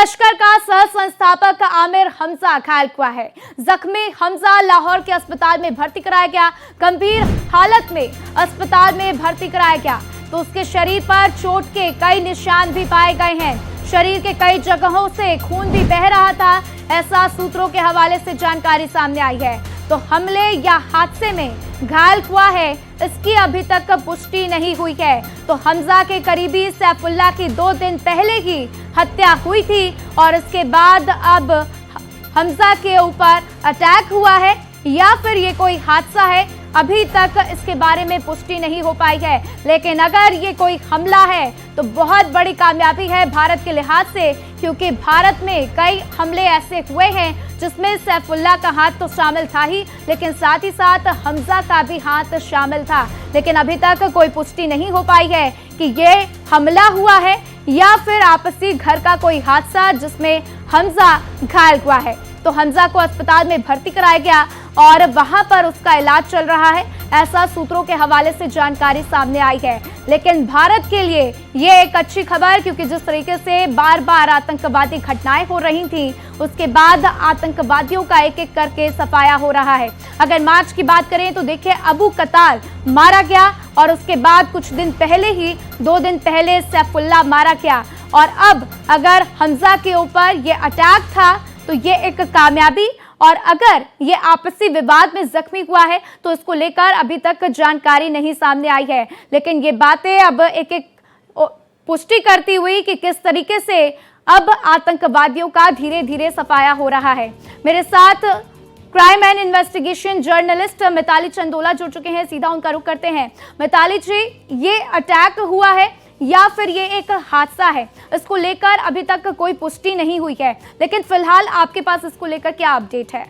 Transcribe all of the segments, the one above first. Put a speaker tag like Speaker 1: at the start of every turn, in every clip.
Speaker 1: लश्कर का सह संस्थापक आमिर हमजा घायल हुआ है। जख्मी हमजा लाहौर के अस्पताल में भर्ती कराया गया। गंभीर हालत में अस्पताल में भर्ती कराया गया तो उसके शरीर पर चोट के कई निशान भी पाए गए हैं। शरीर के कई जगहों से खून भी बह रहा था, ऐसा सूत्रों के हवाले से जानकारी सामने आई है। तो हमले या हादसे में घायल हुआ है, इसकी अभी तक पुष्टि नहीं हुई है। तो हमजा के करीबी सैफुल्लाह की 2 दिन पहले ही हत्या हुई थी और इसके बाद अब हमजा के ऊपर अटैक हुआ है या फिर ये कोई हादसा है, अभी तक इसके बारे में पुष्टि नहीं हो पाई है। लेकिन अगर ये कोई हमला है तो बहुत बड़ी कामयाबी है भारत के लिहाज से, क्योंकि भारत में कई हमले ऐसे हुए हैं जिसमें सैफुल्लाह का हाथ तो शामिल था ही, लेकिन साथ ही साथ हमजा का भी हाथ शामिल था। लेकिन अभी तक कोई पुष्टि नहीं हो पाई है कि ये हमला हुआ है या फिर आपसी घर का कोई हादसा जिसमें हमजा घायल हुआ है। तो हमजा को अस्पताल में भर्ती कराया गया और वहां पर उसका इलाज चल रहा है, ऐसा सूत्रों के हवाले से जानकारी सामने आई है। लेकिन भारत के लिए ये एक अच्छी खबर, क्योंकि जिस तरीके से बार बार आतंकवादी घटनाएं हो रही थी, उसके बाद आतंकवादियों का एक एक करके सफाया हो रहा है। अगर मार्च की बात करें तो देखिए, अबू कताल मारा गया और उसके बाद कुछ दिन पहले ही 2 दिन पहले सैफुल्लाह मारा गया, और अब अगर हमजा के ऊपर ये अटैक था तो ये एक कामयाबी। और अगर ये आपसी विवाद में जख्मी हुआ है तो इसको लेकर अभी तक जानकारी नहीं सामने आई है। लेकिन ये बातें अब एक एक पुष्टि करती हुई कि किस तरीके से अब आतंकवादियों का धीरे धीरे सफाया हो रहा है। मेरे साथ crime and investigation journalist Mitali Chandola जुड़ चुके हैं, सीधा उनका रुख करते हैं। मिताली जी, ये अटैक हुआ है या फिर ये एक हादसा है, इसको लेकर अभी तक कोई पुष्टि नहीं हुई है, लेकिन फिलहाल आपके पास इसको लेकर क्या अपडेट है?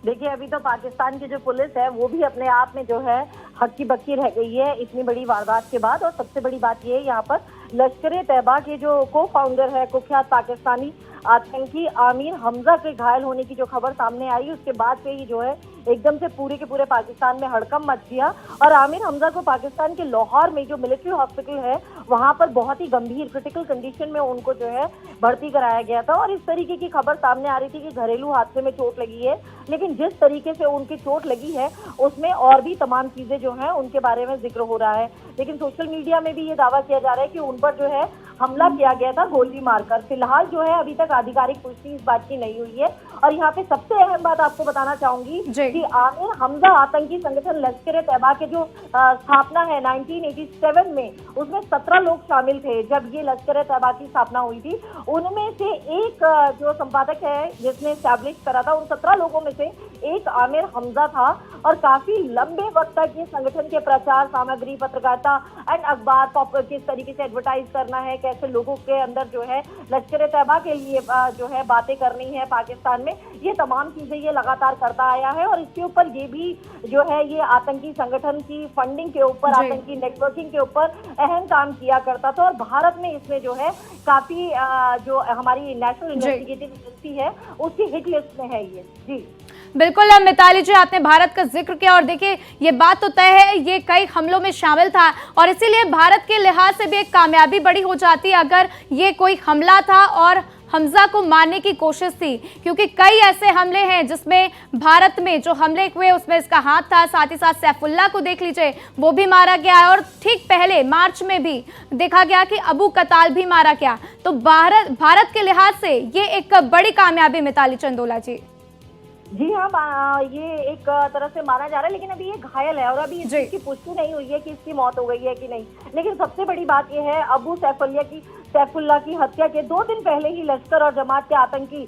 Speaker 2: देखिए, अभी तो पाकिस्तान की जो पुलिस है वो भी अपने आप में जो है हक्की बक्की रह गई है इतनी बड़ी वारदात के बाद। और सबसे बड़ी बात ये है, यहाँ पर लश्कर-ए-तैयबा के जो को फाउंडर है, कुख्यात पाकिस्तानी आतंकी आमिर हमजा के घायल होने की जो खबर सामने आई, उसके बाद से ही जो है एकदम से पूरे के पूरे पाकिस्तान में हड़कंप मच गया। और आमिर हमजा को पाकिस्तान के लाहौर में जो मिलिट्री हॉस्पिटल है वहां पर बहुत ही गंभीर क्रिटिकल कंडीशन में उनको जो है भर्ती कराया गया था। और इस तरीके की खबर सामने आ रही थी कि घरेलू हादसे में चोट लगी है, लेकिन जिस तरीके से उनकी चोट लगी है उसमें और भी तमाम चीजें जो है उनके बारे में जिक्र हो रहा है। लेकिन सोशल मीडिया में भी ये दावा किया जा रहा है कि उन पर जो है हमला किया गया था गोली मारकर। फिलहाल जो है अभी तक आधिकारिक पुष्टि इस बात की नहीं हुई है। और यहाँ पे सबसे अहम बात आपको बताना चाहूंगी कि आमिर हमजा आतंकी संगठन लश्कर-ए-तैयबा के जो स्थापना है 1987 में, उसमें 17 लोग शामिल थे जब ये लश्कर-ए-तैयबा की स्थापना हुई थी। उनमें से एक जो संपादक है जिसने स्टैब्लिश करा था, उन 17 लोगों में से एक आमिर हमजा था। और काफी लंबे वक्त तक ये संगठन के प्रचार सामग्री, पत्रकारिता एंड अखबार, किस तरीके से एडवर्टाइज करना है, कैसे लोगों के अंदर जो है लश्कर-ए-तैयबा के लिए जो है बातें करनी है पाकिस्तान में, ये तमाम चीजें ये लगातार करता आया है। और इसके ऊपर ये भी जो है ये आतंकी संगठन की फंडिंग के ऊपर, आतंकी नेटवर्किंग के ऊपर अहम काम किया करता था। और भारत में इसमें जो है काफी जो हमारी नेशनल इन्वेस्टिगेटिव एजेंसी है उसकी हिट लिस्ट में है ये। जी
Speaker 1: बिल्कुल मिताली जी, आपने भारत का जिक्र किया और देखिए, ये बात तो तय है ये कई हमलों में शामिल था और इसीलिए भारत के लिहाज से भी एक कामयाबी बड़ी हो जाती है अगर ये कोई हमला था और हमजा को मारने की कोशिश थी, क्योंकि कई ऐसे हमले हैं जिसमें भारत में जो हमले हुए उसमें इसका हाथ था। साथ ही साथ सैफुल्लाह को देख लीजिए, वो भी मारा गया है और ठीक पहले मार्च में भी देखा गया कि अबू कताल भी मारा गया। तो भारत के लिहाज से ये एक बड़ी कामयाबी मिताली चंदोला जी।
Speaker 2: जी हाँ, ये एक तरह से माना जा रहा है, लेकिन अभी ये घायल है और अभी इसकी पुष्टि नहीं हुई है कि इसकी मौत हो गई है कि नहीं। लेकिन सबसे बड़ी बात ये है, अबू सैफुल्लाह की हत्या के 2 दिन पहले ही लश्कर और जमात के आतंकी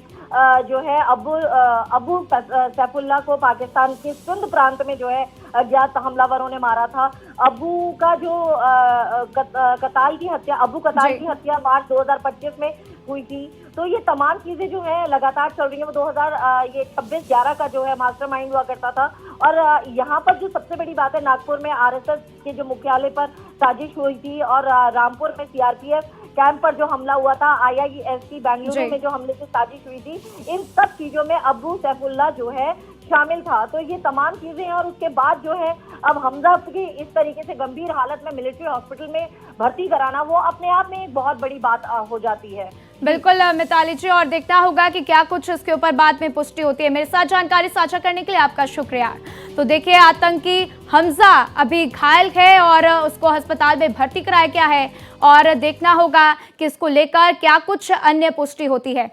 Speaker 2: जो है अबू सैफुल्लाह को पाकिस्तान के सिंध प्रांत में जो है अज्ञात हमलावरों ने मारा था। अबू का जो कताल की हत्या मार्च 2025 में हुई थी। तो ये तमाम चीजें जो है लगातार चल रही है। वो 26/11 का जो है मास्टरमाइंड हुआ करता था। और यहाँ पर जो सबसे बड़ी बात है, नागपुर में आरएसएस के जो मुख्यालय पर साजिश हुई थी और रामपुर में सीआरपीएफ कैंप पर जो हमला हुआ था, IISc बेंगलुरु में जो हमले की साजिश हुई थी, इन सब चीजों में अबू सैफुल्लाह जो है शामिल था। तो ये तमाम चीजें हैं और उसके बाद जो है अब हमजा की इस तरीके से गंभीर हालत में मिलिट्री हॉस्पिटल में भर्ती कराना, वो अपने आप में एक बहुत बड़ी बात हो जाती है।
Speaker 1: बिल्कुल मिताली जी, और देखना होगा कि क्या कुछ इसके ऊपर बाद में पुष्टि होती है। मेरे साथ जानकारी साझा करने के लिए आपका शुक्रिया। तो देखिए, आतंकी हमजा अभी घायल है और उसको अस्पताल में भर्ती कराया गया है और देखना होगा कि इसको लेकर क्या कुछ अन्य पुष्टि होती है।